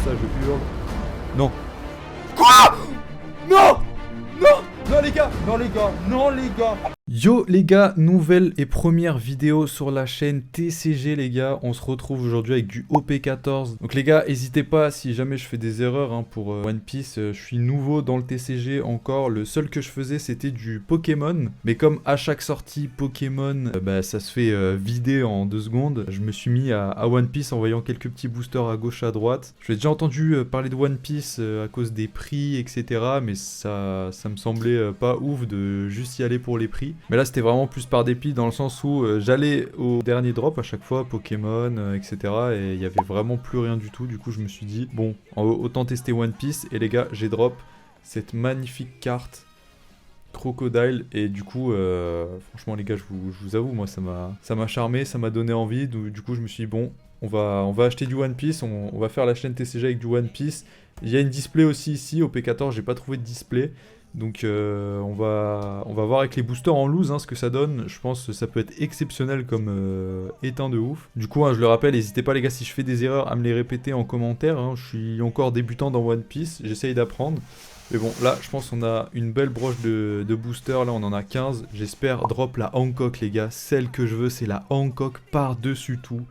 ça, je hurle. Non. Quoi? Non! Non! Non les gars! Non les gars! Non les gars! Yo les gars, nouvelle et première vidéo sur la chaîne TCG les gars. On se retrouve aujourd'hui avec du OP14. Donc les gars, n'hésitez pas si jamais je fais des erreurs pour One Piece. Je suis nouveau dans le TCG encore. Le seul que je faisais c'était du Pokémon. Mais comme à chaque sortie Pokémon, ça se fait vider en 2 secondes. Je me suis mis à One Piece en voyant quelques petits boosters à gauche à droite. J'ai déjà entendu parler de One Piece à cause des prix etc. Mais ça me semblait pas ouf de juste y aller pour les prix. Mais là c'était vraiment plus par dépit dans le sens où j'allais au dernier drop à chaque fois, Pokémon, etc. Et il y avait vraiment plus rien du tout. Du coup je me suis dit, bon, autant tester One Piece. Et les gars, j'ai drop cette magnifique carte Crocodile. Et du coup, franchement les gars, je vous avoue, moi ça m'a charmé, ça m'a donné envie. Du coup je me suis dit, bon, on va acheter du One Piece, on va faire la chaîne TCG avec du One Piece. Il y a une display aussi ici, au P14, j'ai pas trouvé de display. Donc on va voir avec les boosters en loose ce que ça donne. Je pense que ça peut être exceptionnel comme éteint de ouf. Du coup, je le rappelle, n'hésitez pas les gars si je fais des erreurs à me les répéter en commentaire. Je suis encore débutant dans One Piece, j'essaye d'apprendre. Mais bon, là, je pense qu'on a une belle broche de boosters. Là, on en a 15. J'espère drop la Hancock, les gars. Celle que je veux, c'est la Hancock par-dessus tout.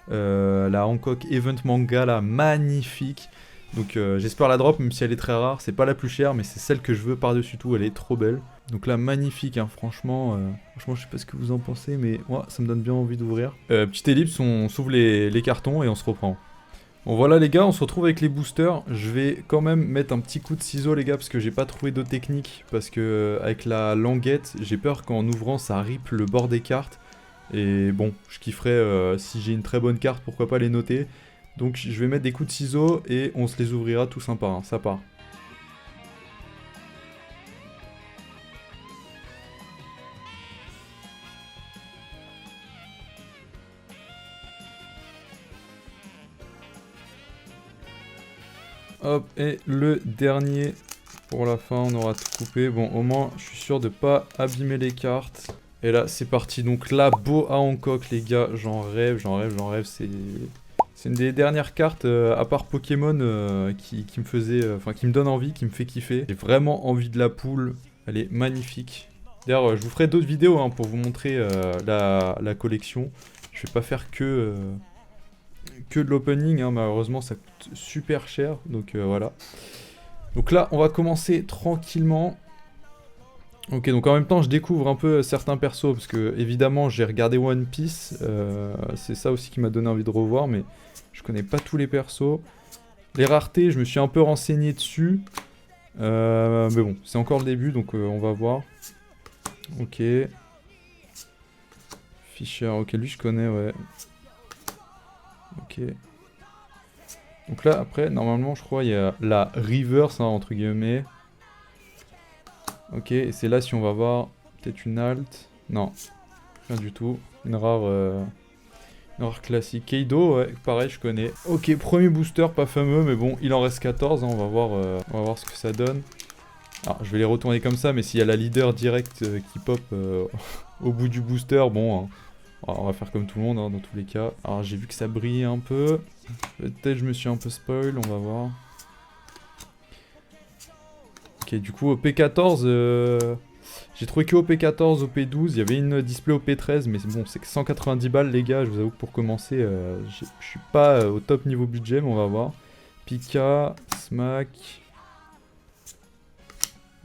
La Hancock Event Manga, là, magnifique. Donc j'espère la drop, même si elle est très rare. C'est pas la plus chère, mais c'est celle que je veux par-dessus tout. Elle est trop belle. Donc là, magnifique, franchement, je sais pas ce que vous en pensez, mais moi, ça me donne bien envie d'ouvrir. Petite ellipse, on s'ouvre les cartons et on se reprend. Bon voilà les gars, on se retrouve avec les boosters. Je vais quand même mettre un petit coup de ciseau les gars, parce que j'ai pas trouvé d'autres techniques. Parce que avec la languette, j'ai peur qu'en ouvrant, ça rip le bord des cartes. Et bon, je kifferais, si j'ai une très bonne carte, pourquoi pas les noter. Donc je vais mettre des coups de ciseaux et on se les ouvrira tous un par un, ça part. Hop, et le dernier pour la fin, on aura tout coupé. Bon, au moins, je suis sûr de pas abîmer les cartes. Et là, c'est parti. Donc là, Boa Hancock, les gars, j'en rêve, c'est une des dernières cartes, à part Pokémon, qui me faisait, qui me donne envie, qui me fait kiffer. J'ai vraiment envie de la poule, elle est magnifique. D'ailleurs, je vous ferai d'autres vidéos pour vous montrer la collection. Je vais pas faire que de l'opening, malheureusement ça coûte super cher, donc voilà. Donc là, on va commencer tranquillement. Ok, donc en même temps, je découvre un peu certains persos, parce que évidemment, j'ai regardé One Piece, c'est ça aussi qui m'a donné envie de revoir, mais je connais pas tous les persos. Les raretés, je me suis un peu renseigné dessus, mais bon, c'est encore le début, donc on va voir. Ok. Fisher, ok, lui je connais, ouais. Ok. Donc là, après, normalement, je crois, il y a la reverse, entre guillemets. Ok, et c'est là si on va voir peut-être une alt. Non, rien du tout. Une rare classique. Kaido, ouais, pareil, je connais. Ok, premier booster, pas fameux, mais bon, il en reste 14. On va voir ce que ça donne. Alors, je vais les retourner comme ça, mais s'il y a la leader direct qui pop au bout du booster, bon, on va faire comme tout le monde, dans tous les cas. Alors, j'ai vu que ça brillait un peu. Peut-être je me suis un peu spoil, on va voir. Ok, du coup, au P14, j'ai trouvé que au P14, au P12, il y avait une display au P13, mais bon, c'est que 190 balles, les gars. Je vous avoue que pour commencer, je suis pas au top niveau budget, mais on va voir. Pika, Smack.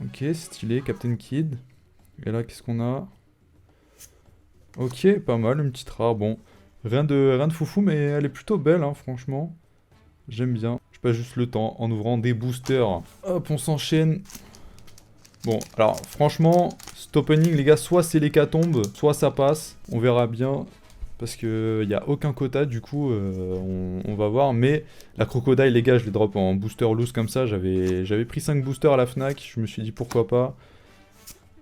Ok, stylé, Captain Kid. Et là, qu'est-ce qu'on a? Ok, pas mal, une petite rare. Bon, rien de foufou, mais elle est plutôt belle, franchement. J'aime bien. Je passe juste le temps en ouvrant des boosters. Hop, on s'enchaîne. Bon, alors franchement, cet opening, les gars, soit c'est l'hécatombe, soit ça passe. On verra bien. Parce que il n'y a aucun quota, du coup, on va voir. Mais la Crocodile, les gars, je les drop en booster loose comme ça. J'avais pris 5 boosters à la Fnac. Je me suis dit pourquoi pas.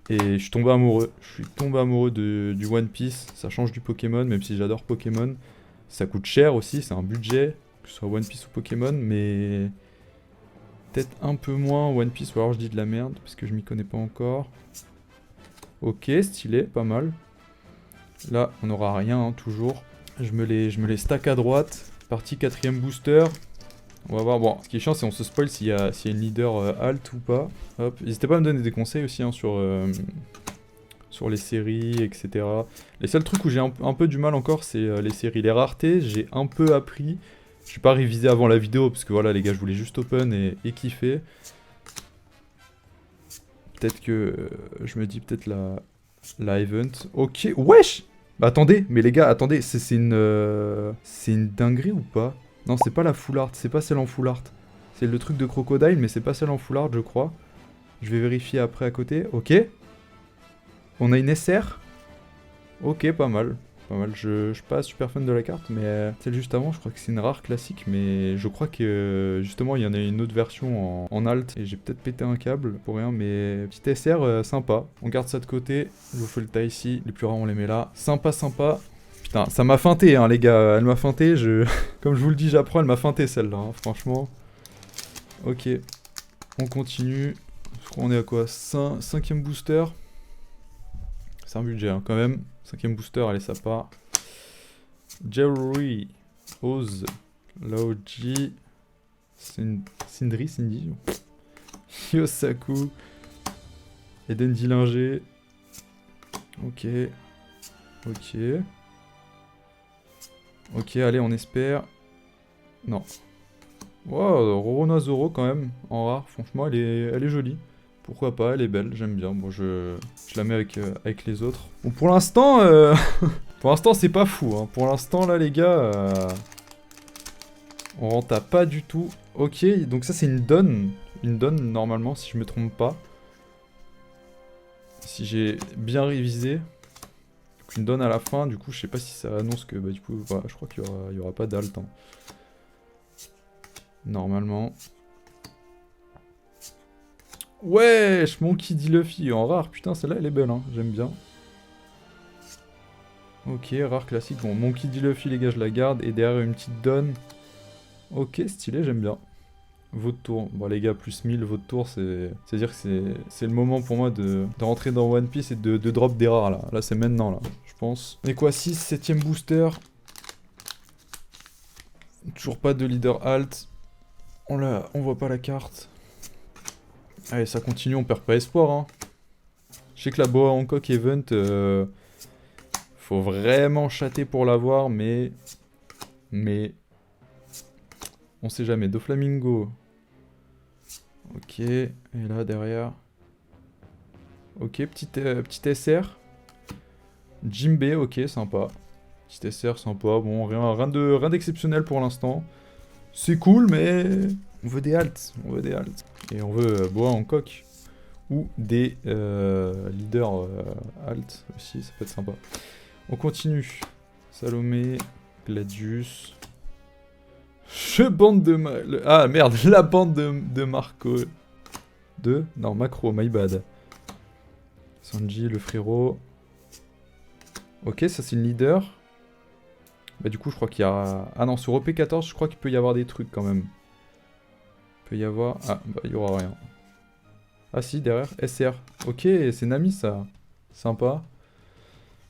Et je suis tombé amoureux. Je suis tombé amoureux du One Piece. Ça change du Pokémon, même si j'adore Pokémon. Ça coûte cher aussi, c'est un budget. Que ce soit One Piece ou Pokémon, mais peut-être un peu moins One Piece, ou alors je dis de la merde, parce que je m'y connais pas encore. Ok, stylé, pas mal. Là, on n'aura rien, toujours. Je me les stack à droite. Parti 4ème booster. On va voir. Bon, ce qui est chiant, c'est on se spoil s'il y a une leader alt ou pas. Hop, n'hésitez pas à me donner des conseils aussi hein, sur les séries, etc. Les seuls trucs où j'ai un peu du mal encore, c'est les séries. Les raretés, j'ai un peu appris. Je suis pas révisé avant la vidéo, parce que voilà, les gars, je voulais juste open et kiffer. Peut-être que je me dis peut-être la event. Ok, wesh. Bah attendez, mais les gars, attendez, c'est une dinguerie ou pas? Non, c'est pas la full art, c'est pas celle en full art. C'est le truc de crocodile, mais c'est pas celle en full art, je crois. Je vais vérifier après à côté. Ok. On a une SR. Ok, pas mal. Pas mal. Je suis pas super fan de la carte, mais celle juste avant, je crois que c'est une rare classique. Mais je crois que justement, il y en a une autre version en alt. Et j'ai peut-être pété un câble pour rien, mais petite SR sympa. On garde ça de côté. Je vous fais le tas ici. Les plus rares, on les met là. Sympa, sympa. Putain, ça m'a feinté, hein, les gars. Elle m'a feinté. Comme je vous le dis, j'apprends. Elle m'a feinté celle-là, hein, franchement. Ok. On continue. Je crois qu'on est à quoi? 5ème booster. C'est un budget hein, quand même. 5ème booster, allez, ça part. Jerry, Oz, Laoji, Cindy, Yosaku, Eden Dillinger. Ok. Ok. Ok, allez, on espère. Non. Wow, Rorona Zoro quand même, en rare. Franchement, elle est jolie. Pourquoi pas, elle est belle, j'aime bien. Bon, je la mets avec les autres. Bon, pour l'instant, pour l'instant, c'est pas fou. Hein. Pour l'instant, là, les gars, on renta pas du tout. Ok, donc ça, c'est une donne. Une donne, normalement, si je me trompe pas. Si j'ai bien révisé. Donc, une donne à la fin. Du coup, je sais pas si ça annonce que, bah, du coup, voilà, je crois qu'il y aura pas d'alt. Hein. Normalement. Wesh, Monkey D. Luffy en rare. Putain, celle-là, elle est belle, hein. J'aime bien. Ok, rare classique. Bon, Monkey D. Luffy, les gars, je la garde. Et derrière, une petite donne. Ok, stylé, j'aime bien. Votre tour. Bon, les gars, plus 1000, votre tour, c'est-à-dire que c'est le moment pour moi de rentrer dans One Piece et de drop des rares, là. Là, c'est maintenant, là, je pense. On est quoi, 6, 7ème booster. Toujours pas de leader alt. On voit pas la carte. Allez, ça continue, on perd pas espoir, hein. Je sais que la Boa Hancock Event, faut vraiment chatter pour l'avoir, mais... On sait jamais. Doflamingo. Ok, et là, derrière... Ok, petite SR. Jimbe, ok, sympa. Petite SR, sympa. Bon, rien d'exceptionnel pour l'instant. C'est cool, mais... On veut des alts, Et on veut Boa Hancock. Ou des leaders alt aussi, ça peut être sympa. On continue. Salomé, Gladius. Bande de... Ah merde, la bande de Marco. Non, Macro, my bad. Sanji, le frérot. Ok, ça c'est une leader. Bah du coup, je crois qu'il y a... Ah non, sur OP14, je crois qu'il peut y avoir des trucs quand même. Il peut y avoir... Ah, bah il y aura rien. Ah si, derrière, SR. Ok, c'est Nami ça. Sympa.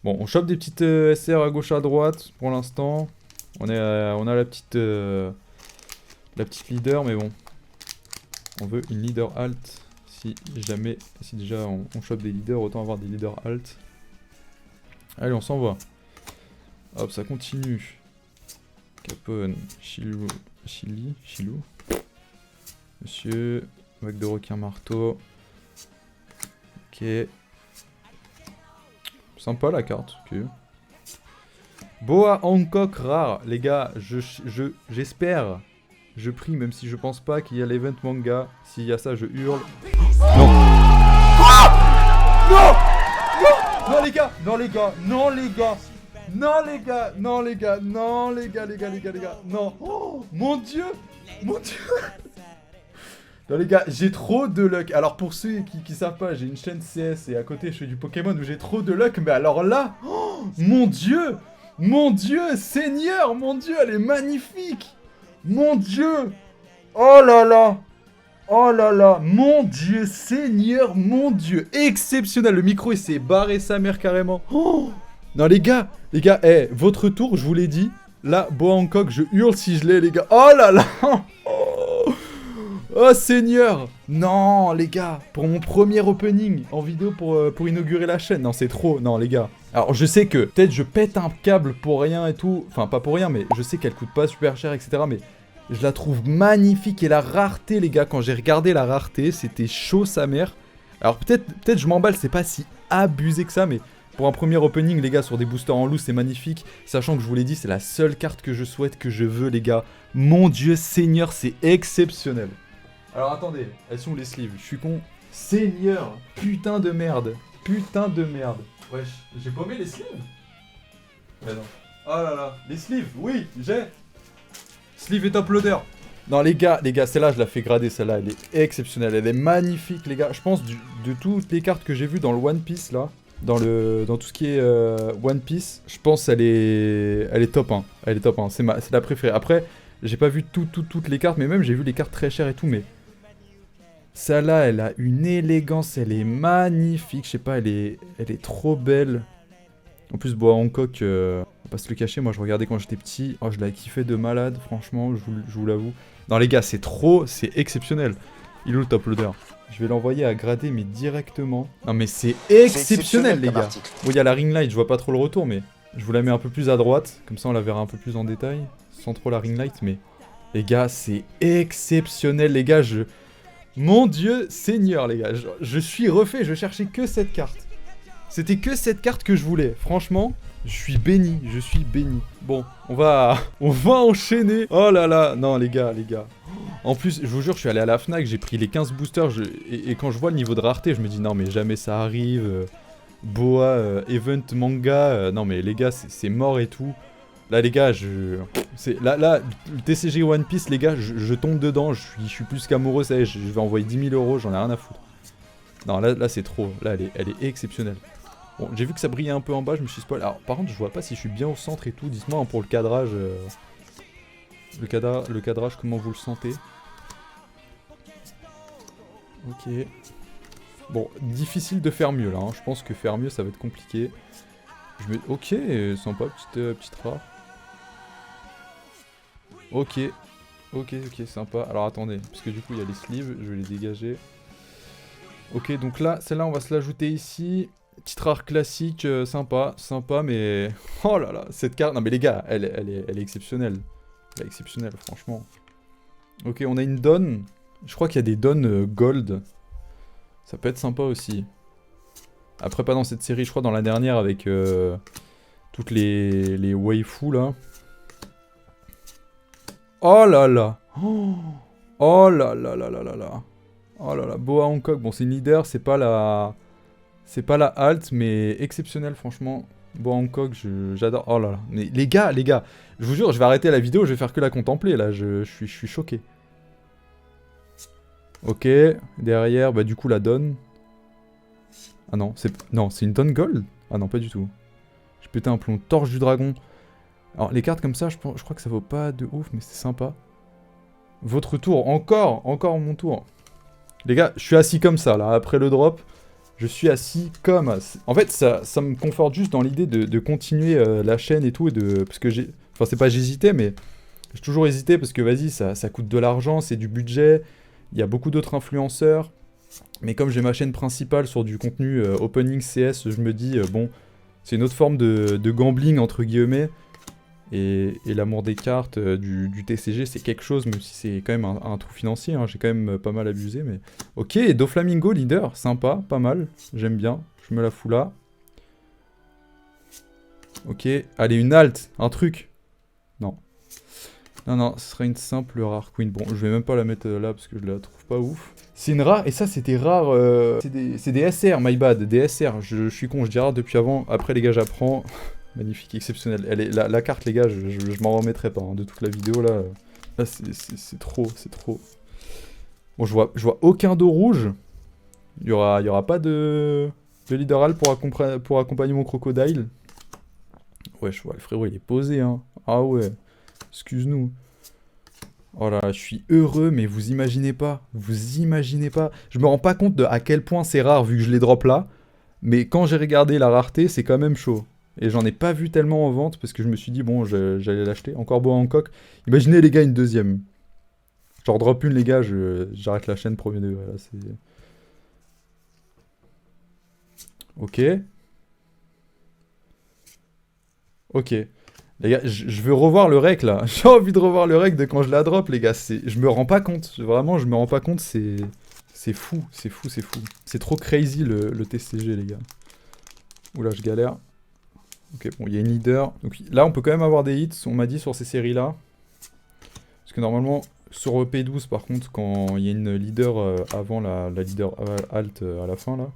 Bon, on chope des petites SR à gauche à droite pour l'instant. On a la petite leader, mais bon. On veut une leader alt. Si déjà on chope des leaders, autant avoir des leaders alt. Allez, on s'envoie. Hop, ça continue. Capone, Chilou. Monsieur, avec de requin marteau. Ok. Sympa la carte, ok. Boa Hancock rare, les gars, j'espère, je prie, même si je pense pas qu'il y a l'event manga. S'il y a ça, je hurle. Non. Ah non. Non les gars, non les gars, non les gars. Non les gars, non les gars, non les gars, non. Oh, mon dieu. Non les gars, j'ai trop de luck. Alors pour ceux qui savent pas, j'ai une chaîne CS et à côté je fais du Pokémon où j'ai trop de luck. Mais alors là, oh, mon dieu, Seigneur, mon dieu, elle est magnifique. Mon dieu, oh là là, mon dieu, Seigneur, mon dieu, exceptionnel. Le micro il s'est barré sa mère carrément. Oh, non les gars, votre tour, je vous l'ai dit. Là, Boa Hancock, je hurle si je l'ai les gars. Oh là là. Oh Seigneur! Non les gars, pour mon premier opening en vidéo pour inaugurer la chaîne. Non c'est trop, non les gars. Alors je sais que peut-être je pète un câble pour rien et tout. Enfin pas pour rien mais je sais qu'elle coûte pas super cher etc. Mais je la trouve magnifique et la rareté les gars. Quand j'ai regardé la rareté c'était chaud sa mère. Alors peut-être je m'emballe, c'est pas si abusé que ça mais... Pour un premier opening, les gars, sur des boosters en loose, c'est magnifique. Sachant que je vous l'ai dit, c'est la seule carte que je souhaite, que je veux, les gars. Mon Dieu Seigneur, c'est exceptionnel. Alors attendez, elles sont où les sleeves? Je suis con. Seigneur, putain de merde. Putain de merde. Wesh, j'ai paumé les sleeves? Mais non. Oh là là, les sleeves, oui, j'ai. Sleeve et top loader. Non les gars, celle-là, je la fais grader, celle-là, elle est exceptionnelle. Elle est magnifique, les gars. Je pense de toutes les cartes que j'ai vues dans le One Piece, là... Dans tout ce qui est One Piece, je pense elle est top 1. Elle est top 1, c'est la préférée. Après, j'ai pas vu toutes les cartes, mais même j'ai vu les cartes très chères et tout, mais... Celle-là, elle a une élégance, elle est magnifique, je sais pas, elle est trop belle. En plus, Boa Hancock, on va pas se le cacher, moi je regardais quand j'étais petit, oh je l'avais kiffé de malade, franchement, je vous l'avoue. Non les gars, c'est exceptionnel. Il est où le top loader? Je vais l'envoyer à grader, mais directement. Non, mais c'est exceptionnel, les gars. Bon, il y a la ring light, je vois pas trop le retour, mais je vous la mets un peu plus à droite. Comme ça, on la verra un peu plus en détail. Sans trop la ring light, mais... Les gars, c'est exceptionnel, les gars. Mon Dieu Seigneur, les gars. Je suis refait, je cherchais que cette carte. C'était que cette carte que je voulais. Franchement, je suis béni, Bon, on va enchaîner. Oh là là, non, les gars. En plus, je vous jure, je suis allé à la Fnac, j'ai pris les 15 boosters, et quand je vois le niveau de rareté, je me dis non mais jamais ça arrive, Boa, Event, Manga, non mais les gars, c'est mort et tout. Là les gars, là, le TCG One Piece, les gars, je tombe dedans, je suis plus qu'amoureux, ça y est, je vais envoyer 10 000 €, j'en ai rien à foutre. Non, là c'est trop, là elle est exceptionnelle. Bon, j'ai vu que ça brillait un peu en bas, je me suis spoil. Alors par contre, je vois pas si je suis bien au centre et tout, dites-moi pour le cadrage... Le cadrage, comment vous le sentez? Ok. Bon, difficile de faire mieux là, hein. Je pense que faire mieux ça va être compliqué. Ok, sympa, petite rare. Ok, sympa. Alors attendez, parce que du coup il y a les sleeves, je vais les dégager. Ok, donc là, celle-là on va se l'ajouter ici. Petite rare classique, sympa, mais... Oh là là, cette carte... Non mais les gars, elle est exceptionnelle. Elle est exceptionnelle, franchement. Ok, on a une donne. Je crois qu'il y a des donnes gold. Ça peut être sympa aussi. Après, pas dans cette série, je crois dans la dernière avec toutes les waifus là. Oh là là. Oh là là là là là là. Oh là là, Boa Hancock. Bon, c'est une leader, c'est pas la halt, mais exceptionnel, franchement. Boa Hancock, j'adore. Oh là là. Mais les gars, je vous jure, je vais arrêter la vidéo, je vais faire que la contempler là. Je suis choqué. Ok, derrière, bah du coup la donne. Ah non, c'est une donne gold? Ah non, pas du tout. J'ai pété un plomb. Torche du dragon. Alors les cartes comme ça, je crois que ça vaut pas de ouf, mais c'est sympa. Votre tour, encore mon tour. Les gars, je suis assis comme ça là, après le drop. Je suis assis comme... En fait, ça me conforte juste dans l'idée de continuer la chaîne et tout, parce que j'ai... Enfin, c'est pas j'hésitais, mais... J'ai toujours hésité parce que, vas-y, ça coûte de l'argent, c'est du budget. Il y a beaucoup d'autres influenceurs. Mais comme j'ai ma chaîne principale sur du contenu opening CS, je me dis, bon, c'est une autre forme de gambling, entre guillemets. Et l'amour des cartes, du TCG, c'est quelque chose, même si c'est quand même un trou financier, hein, j'ai quand même pas mal abusé, mais... Ok, Doflamingo, leader, sympa, pas mal, j'aime bien, je me la fous là. Ok, allez, une alt, un truc. Non. Non, ce serait une simple rare queen. Bon, je vais même pas la mettre là, parce que je la trouve pas ouf. C'est une rare, et ça, c'était rare, c'est des SR, my bad, des SR, je suis con, je dis rare depuis avant, après les gars, j'apprends... Magnifique, exceptionnel. La carte, les gars, je m'en remettrai pas, hein, de toute la vidéo, là. Là, c'est trop. Bon, je vois aucun dos rouge. Il y aura pas de leader pour accompagner mon crocodile. Ouais, je vois, le frérot, il est posé, hein. Ah ouais, excuse-nous. Oh là là, je suis heureux, mais vous imaginez pas. Je me rends pas compte de à quel point c'est rare, vu que je les drop là. Mais quand j'ai regardé la rareté, c'est quand même chaud. Et j'en ai pas vu tellement en vente parce que je me suis dit, bon, j'allais l'acheter. Encore Boa Hancock. Imaginez les gars, une deuxième. J'en drop une les gars, j'arrête la chaîne premier degré, là, c'est... Ok. Ok. Les gars, je veux revoir le rec là. J'ai envie de revoir le rec de quand je la drop, les gars. Je me rends pas compte. Vraiment, je me rends pas compte. C'est fou. C'est fou, c'est fou. C'est trop crazy le TCG, les gars. Oula, je galère. Ok, bon, il y a une leader. Donc là, on peut quand même avoir des hits, on m'a dit, sur ces séries-là. Parce que normalement, sur P12, par contre, quand il y a une leader avant la leader alt à la fin, là.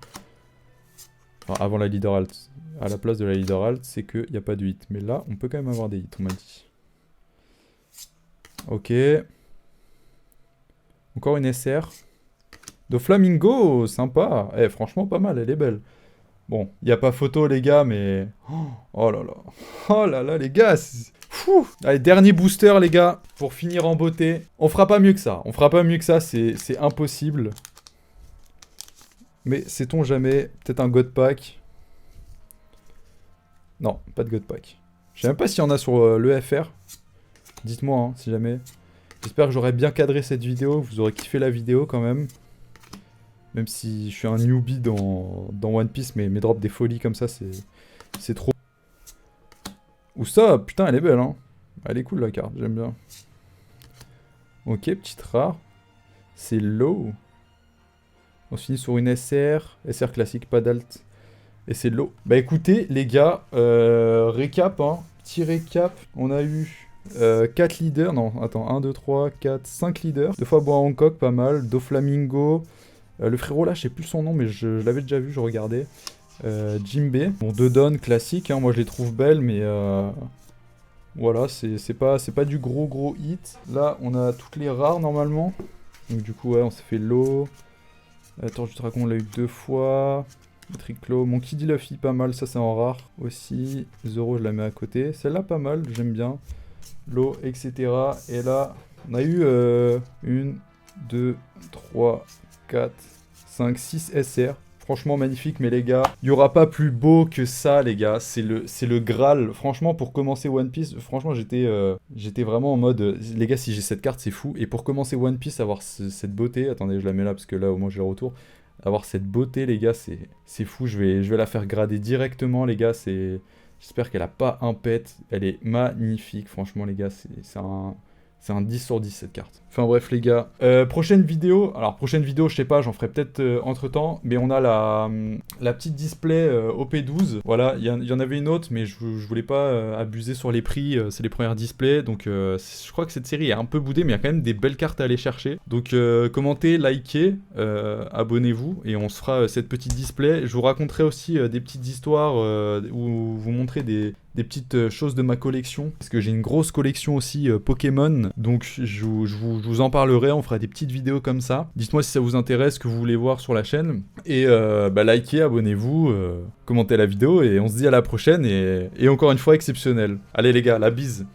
Enfin, avant la leader alt. À la place de la leader alt, c'est qu'il n'y a pas de hit. Mais là, on peut quand même avoir des hits, on m'a dit. Ok. Encore une SR. Doflamingo, sympa. Eh, franchement, pas mal, elle est belle. Bon, il n'y a pas photo, les gars, mais... Oh là là. Oh là là, les gars. Fou. Allez, dernier booster, les gars, pour finir en beauté. On fera pas mieux que ça. On fera pas mieux que ça, c'est impossible. Mais sait-on jamais, peut-être un God Pack. Non, pas de God Pack. Je sais même pas s'il y en a sur le FR. Dites-moi, hein, si jamais. J'espère que j'aurai bien cadré cette vidéo, que vous aurez kiffé la vidéo quand même. Même si je suis un newbie dans One Piece, mais mes drops des folies comme ça, c'est trop. Ou ça, putain, elle est belle, hein. Elle est cool la carte, j'aime bien. Ok, petite rare. C'est low. On se finit sur une SR. SR classique, pas d'alt. Et c'est de l'eau. Bah écoutez, les gars, récap, hein. Petit récap. On a eu 4 leaders. Non, attends, 1, 2, 3, 4, 5 leaders. 2 fois Bois Hancock, pas mal. Doflamingo. Le frérot là, je sais plus son nom, mais je l'avais déjà vu, je regardais. Jimbe. Bon, 2 Don classiques, hein. Moi je les trouve belles, mais voilà, c'est pas du gros hit. Là, on a toutes les rares normalement. Donc du coup, ouais, on s'est fait l'eau. Torche du Dragon, on l'a eu 2 fois. Triclo, mon Kid Luffy, pas mal, ça c'est en rare aussi. Zoro, je la mets à côté. Celle-là, pas mal, j'aime bien. L'eau, etc. Et là, on a eu 1, 2, 3, 4, 5, 6 SR. Franchement magnifique, mais les gars, il n'y aura pas plus beau que ça, les gars. C'est le Graal. Franchement, pour commencer One Piece, franchement, j'étais vraiment en mode... les gars, si j'ai cette carte, c'est fou. Et pour commencer One Piece, avoir cette beauté... Attendez, je la mets là, parce que là, au moins, j'ai le retour. Avoir cette beauté, les gars, c'est fou. Je vais la faire grader directement, les gars. J'espère qu'elle a pas un pet. Elle est magnifique, franchement, les gars. C'est un 10 sur 10 cette carte. Enfin bref les gars. Prochaine vidéo. Alors prochaine vidéo, je sais pas, j'en ferai peut-être entre temps. Mais on a la petite display OP12. Voilà, il y en avait une autre, mais je voulais pas abuser sur les prix. C'est les premières displays. Donc je crois que cette série est un peu boudée, mais il y a quand même des belles cartes à aller chercher. Donc commentez, likez, abonnez-vous. Et on se fera cette petite display. Je vous raconterai aussi des petites histoires où vous montrer des petites choses de ma collection. Parce que j'ai une grosse collection aussi Pokémon. Donc je vous en parlerai, on fera des petites vidéos comme ça. Dites-moi si ça vous intéresse, ce que vous voulez voir sur la chaîne. Et likez, abonnez-vous, commentez la vidéo et on se dit à la prochaine et encore une fois exceptionnel. Allez les gars, la bise.